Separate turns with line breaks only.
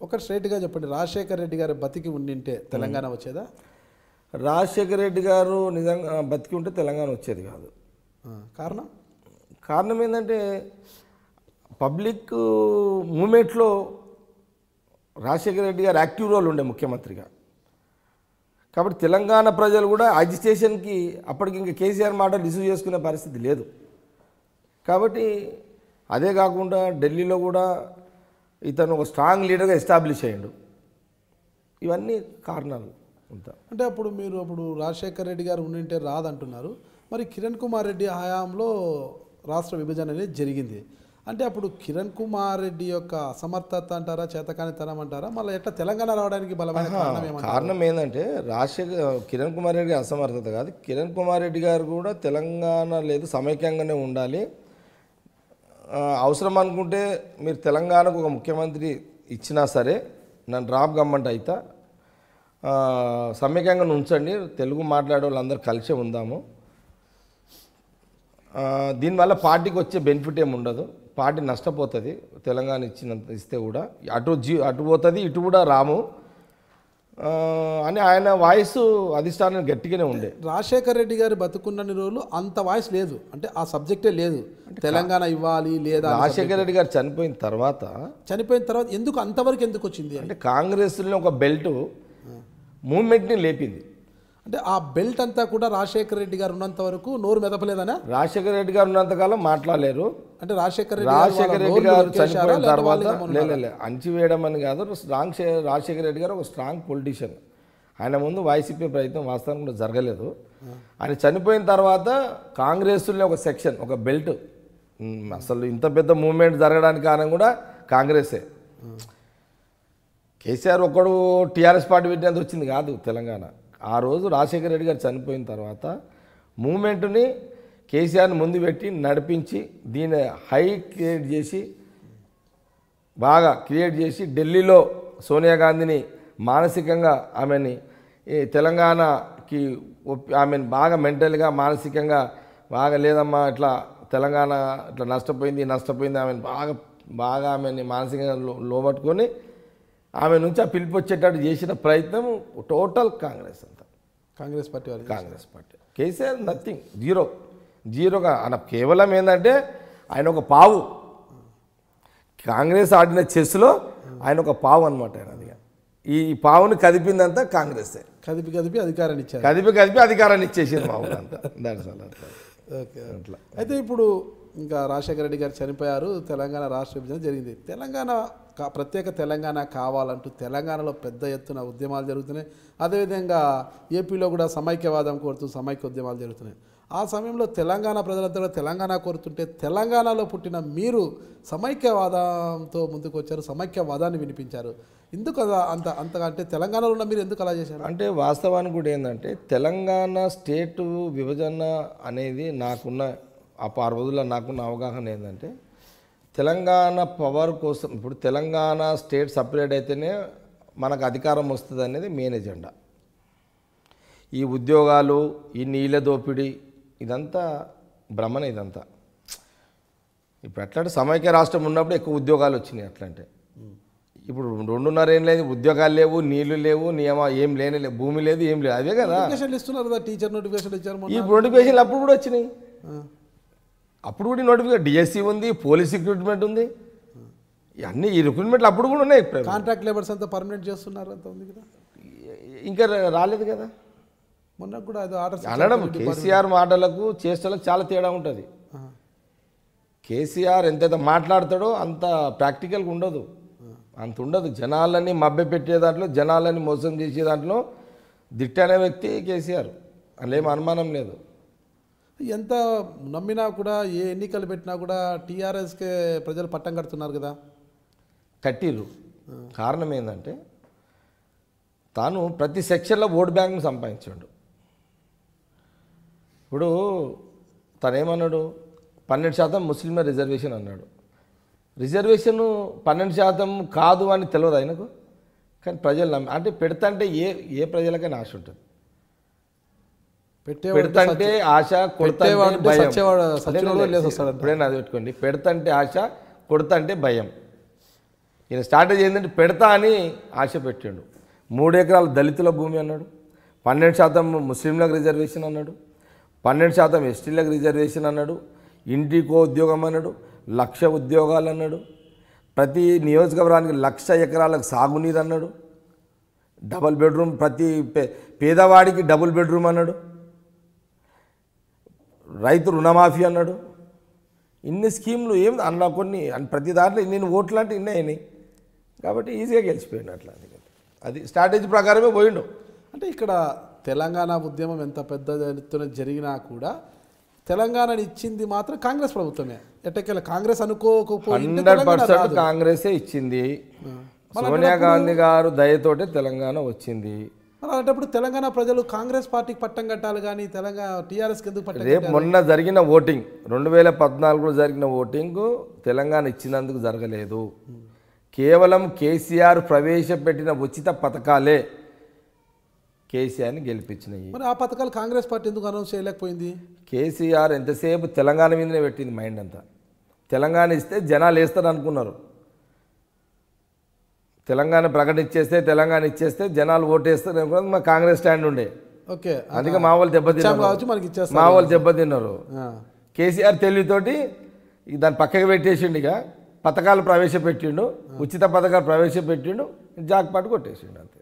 ఒక స్ట్రైట్గా చెప్పండి, రాజశేఖర్ రెడ్డి గారు బతికి ఉండింటే తెలంగాణ వచ్చేదా?
రాజశేఖర రెడ్డి గారు నిజంగా బతికి ఉంటే తెలంగాణ వచ్చేది కాదు. కారణం ఏంటంటే పబ్లిక్ మూమెంట్లో రాజశేఖర రెడ్డి గారు యాక్టివ్ రోల్ ఉండే ముఖ్యమంత్రిగా. కాబట్టి తెలంగాణ ప్రజలు కూడా అజిటేషన్కి అప్పటికి ఇంకా కేసీఆర్ మాట రిసీవ్ చేసుకునే పరిస్థితి లేదు. కాబట్టి అదే కాకుండా ఢిల్లీలో కూడా ఇతను ఒక స్ట్రాంగ్ లీడర్గా ఎస్టాబ్లిష్ అయ్యాడు. ఇవన్నీ కారణాలు ఉంటాయి.
అంటే అప్పుడు రాజశేఖర్ రెడ్డి గారు ఉండింటే రాదంటున్నారు. మరి కిరణ్ కుమార్ రెడ్డి హయాంలో రాష్ట్ర విభజన అనేది జరిగింది. అంటే అప్పుడు కిరణ్ కుమార్ రెడ్డి యొక్క అసమర్థత అంటారా, చేతకానితనం అంటారా, మళ్ళీ ఎట్లా తెలంగాణ రావడానికి బలమైన
కారణం ఏంటంటే కిరణ్ కుమార్ రెడ్డి అసమర్థత కాదు. కిరణ్ కుమార్ రెడ్డి గారు కూడా తెలంగాణ లేదు సమైక్యంగానే ఉండాలి, అవసరం అనుకుంటే మీరు తెలంగాణకు ఒక ముఖ్యమంత్రి ఇచ్చినా సరే నన్ను డ్రాప్ గమ్మంట అయితే సమైక్యంగా ఉంచండి, తెలుగు మాట్లాడే వాళ్ళందరూ కలిసే ఉందాము, దీనివల్ల పార్టీకి వచ్చే బెనిఫిట్ ఏమి ఉండదు, పార్టీ నష్టపోతుంది తెలంగాణ ఇస్తే కూడా, అటు పోతుంది ఇటు కూడా రాము అని ఆయన వాయిస్ అధిష్టానం గట్టిగానే ఉండే.
రాజశేఖర్ రెడ్డి గారు బతుకున్నన్ని రోజులు అంత వాయిస్ లేదు, అంటే ఆ సబ్జెక్టే లేదు, తెలంగాణ ఇవ్వాలి లేదా.
రాజశేఖర్ రెడ్డి గారు చనిపోయిన తర్వాత
ఎందుకు అంతవరకు ఎందుకు వచ్చింది
అంటే కాంగ్రెస్లో ఒక బెల్ట్ మూవ్మెంట్ని లేపింది.
అంటే ఆ బెల్ట్ అంతా కూడా రాజశేఖర్ రెడ్డి గారు ఉన్నంత వరకు నోరు మెదపలేదనా?
రాజశేఖర్ రెడ్డి గారు ఉన్నంతకాలం మాట్లాడలేరు.
అంటే రాజశేఖర్
రెడ్డి గారు చనిపోయిన తర్వాత అణచివేయడం అని కాదు, రాజశేఖర్ రెడ్డి గారు ఒక స్ట్రాంగ్ పొలిటీషియన్. ఆయన ముందు వాయిస్ ఇప్పే ప్రయత్నం వాస్తవానికి కూడా జరగలేదు. ఆయన చనిపోయిన తర్వాత కాంగ్రెస్లో ఒక సెక్షన్, ఒక బెల్ట్, అసలు ఇంత పెద్ద మూవ్మెంట్ జరగడానికి కారణం కూడా కాంగ్రెసే. కేసీఆర్ ఒక్కడు టీఆర్ఎస్ పార్టీ పెట్టినంత వచ్చింది కాదు తెలంగాణ. ఆ రోజు రాజశేఖర రెడ్డి గారు చనిపోయిన తర్వాత మూమెంట్ని కేసీఆర్ని ముందు పెట్టి నడిపించి దీన్ని హై క్రియేట్ చేసి ఢిల్లీలో సోనియా గాంధీని మానసికంగా ఆమెని తెలంగాణకి ఆమెను బాగా మెంటల్గా మానసికంగా బాగా లేదమ్మా ఇట్లా తెలంగాణ ఇట్లా నష్టపోయింది ఆమెను బాగా ఆమెని మానసికంగా లోబట్టుకొని ఆమె నుంచి ఆ పిలుపు వచ్చేటట్టు చేసిన ప్రయత్నం total Congress party. KCR nothing, జీరోగా ఆయన కేవలం ఏంటంటే ఆయన ఒక పావు, కాంగ్రెస్ ఆడిన చెస్లో ఆయన ఒక పావు అనమాట. ఆయన అది ఈ పావుని కదిపిందంతా కాంగ్రెస్
కదిపి అధికారాన్ని ఇచ్చారు,
కదిపి అధికారాన్ని ఇచ్చేసింది మా ఊరంతా.
ఓకే, అట్లా అయితే ఇప్పుడు ఇంకా రాజశేఖర రెడ్డి గారు చనిపోయారు, తెలంగాణ రాష్ట్ర విభజన జరిగింది. ప్రత్యేక తెలంగాణ కావాలంటూ తెలంగాణలో పెద్ద ఎత్తున ఉద్యమాలు జరుగుతున్నాయి. అదేవిధంగా ఏపీలో కూడా సమైక్యవాదం కోరుతూ సమైక్య ఉద్యమాలు జరుగుతున్నాయి. ఆ సమయంలో తెలంగాణ ప్రజలంతా తెలంగాణ కోరుతుంటే తెలంగాణలో పుట్టిన మీరు సమైక్యవాదంతో ముందుకు వచ్చారు, సమైక్యవాదాన్ని వినిపించారు. ఎందుకు అంతగా అంటే తెలంగాణలో ఉన్న మీరు ఎందుకు అలా చేశారు?
అంటే వాస్తవానికి కూడా ఏంటంటే తెలంగాణ స్టేటు విభజన అనేది నాకున్న ఆ రోజుల్లో నాకున్న అవగాహన ఏంటంటే తెలంగాణ పవర్ కోసం, ఇప్పుడు తెలంగాణ స్టేట్ సపరేట్ అయితేనే మనకు అధికారం వస్తుంది అనేది మెయిన్ ఎజెండా. ఈ ఉద్యోగాలు, ఈ నీళ్ళ దోపిడీ ఇదంతా భ్రమణ. ఇదంతా ఇప్పుడు ఎట్లంటే సమైక్య రాష్ట్రం ఉన్నప్పుడు ఎక్కువ ఉద్యోగాలు వచ్చినాయి. అట్లంటే ఇప్పుడు 2.5 ఏం లేదు, ఉద్యోగాలు లేవు, నీళ్లు లేవు, ఏం లేని భూమి లేదు, ఏం లేదు. అదే కదా
ఇస్తున్నారు కదా, టీచర్ నోటిఫికేషన్ ఇచ్చారు.
ఈ నోటిఫికేషన్లు అప్పుడు కూడా వచ్చినాయి, అప్పుడు కూడా నోటిఫికేషన్ డిఎస్సి ఉంది, పోలీస్ రిక్రూట్మెంట్ ఉంది, అన్నీ ఈ రిక్రూట్మెంట్లు అప్పుడు కూడా ఉన్నాయి.
కాంట్రాక్ట్ లేబర్స్ అంతా పర్మనెంట్ చేస్తున్నారు అంత ఉంది కదా,
ఇంకా రాలేదు కదా.
మొన్న కూడా అది ఆర్డర్
అనడం కేసీఆర్ మాటలకు చేష్టలకు చాలా తేడా ఉంటుంది. కేసీఆర్ ఎంతైతే మాట్లాడతాడో అంత ప్రాక్టికల్గా ఉండదు, అంత ఉండదు. జనాలని మభ్య పెట్టే దాంట్లో, జనాలని మోసం చేసే దాంట్లో దిట్ట అనే వ్యక్తి కేసీఆర్, అందులో ఏం అనుమానం లేదు.
ఎంత నమ్మినా కూడా, ఏ ఎన్నికలు పెట్టినా కూడా టీఆర్ఎస్కే ప్రజలు పట్టం కడుతున్నారు కదా.
కట్టిర్రు. కారణం ఏంటంటే తాను ప్రతి సెక్షన్లో ఓట్ బ్యాంక్ను సంపాదించాడు. ఇప్పుడు తనేమన్నాడు, 12% ముస్లింల రిజర్వేషన్ అన్నాడు. రిజర్వేషను 12% కాదు అని తెలియదు ఆయనకు, కానీ ప్రజలు అంటే పెడతంటే ఏ ప్రజలకైనా ఆశ ఉంటుంది. పెడతంటే ఆశ కొడతంటే భయం.
లేసి వస్తాడంట.
ఇప్పుడైనా అది పెట్టుకోండి. పెడతంటే ఆశ కొడతంటే భయం. ఈయన స్ట్రాటజీ ఏంటంటే పెడతా అని ఆశ పెట్టాడు. 3 ఎకరాల దళితుల భూమి అన్నాడు, 12% ముస్లింలకు రిజర్వేషన్ అన్నాడు, 12% ఎస్టీలకు రిజర్వేషన్ అన్నాడు, ఇంటికో ఉద్యోగం అన్నాడు, 1,00,000 ఉద్యోగాలు అన్నాడు, ప్రతి నియోజకవర్గానికి 1,00,000 ఎకరాలకు సాగునీరు అన్నాడు, డబుల్ బెడ్రూమ్ ప్రతి పేదవాడికి డబుల్ బెడ్రూమ్ అన్నాడు, రైతు రుణమాఫీ అన్నాడు. ఇన్ని స్కీములు ఏం అన్న కొన్ని ప్రతి దాంట్లో ఇన్ని ఓట్లు అంటే ఇన్నే అయినాయి. కాబట్టి ఈజీగా గెలిచిపోయాడు. అట్లా అది స్ట్రాటజీ ప్రకారమే పోయిండు.
అంటే ఇక్కడ తెలంగాణ ఉద్యమం ఎంత పెద్ద ఎత్తున జరిగినా కూడా తెలంగాణని ఇచ్చింది మాత్రం కాంగ్రెస్ ప్రభుత్వమే. ఎట్టకెళ్ళ కాంగ్రెస్ అనుకోకపోయింటే
100% కాంగ్రెసే ఇచ్చింది. సోనియా గాంధీ గారు దయతోటే తెలంగాణ వచ్చింది.
అలాంటప్పుడు తెలంగాణ ప్రజలు కాంగ్రెస్ పార్టీకి పట్టం కట్టాలి కానీ తెలంగాణ టీఆర్ఎస్కి ఎందుకు పట్టం?
రేపు మొన్న జరిగిన ఓటింగ్ 2014లో జరిగిన ఓటింగ్ తెలంగాణ ఇచ్చినందుకు జరగలేదు. కేవలం కేసీఆర్ ప్రవేశపెట్టిన ఉచిత పథకాలే కేసీఆర్ని గెలిపించినాయి.
మరి ఆ పథకాలు కాంగ్రెస్ పార్టీ ఎందుకు అనౌన్స్ చేయలేకపోయింది?
కేసీఆర్ ఎంతసేపు తెలంగాణ మీదనే పెట్టింది మైండ్ అంతా. తెలంగాణ ఇస్తే జనాలు వేస్తారు అనుకున్నారు. తెలంగాణ ప్రకటించేస్తే తెలంగాణ ఇచ్చేస్తే జనాలు ఓటేస్తారు అనుకున్నది మా కాంగ్రెస్ స్టాండ్ ఉండే.
ఓకే,
అందుకే మా వాళ్ళు దెబ్బతిన్నారు. కేసీఆర్ తెలివితోటి దాన్ని పక్కకి పెట్టేసిండు. ఇక పథకాలు ప్రవేశపెట్టిండు, ఉచిత పథకాలు ప్రవేశపెట్టిండు, జాక్పాటు కొట్టేసిండు అంతే.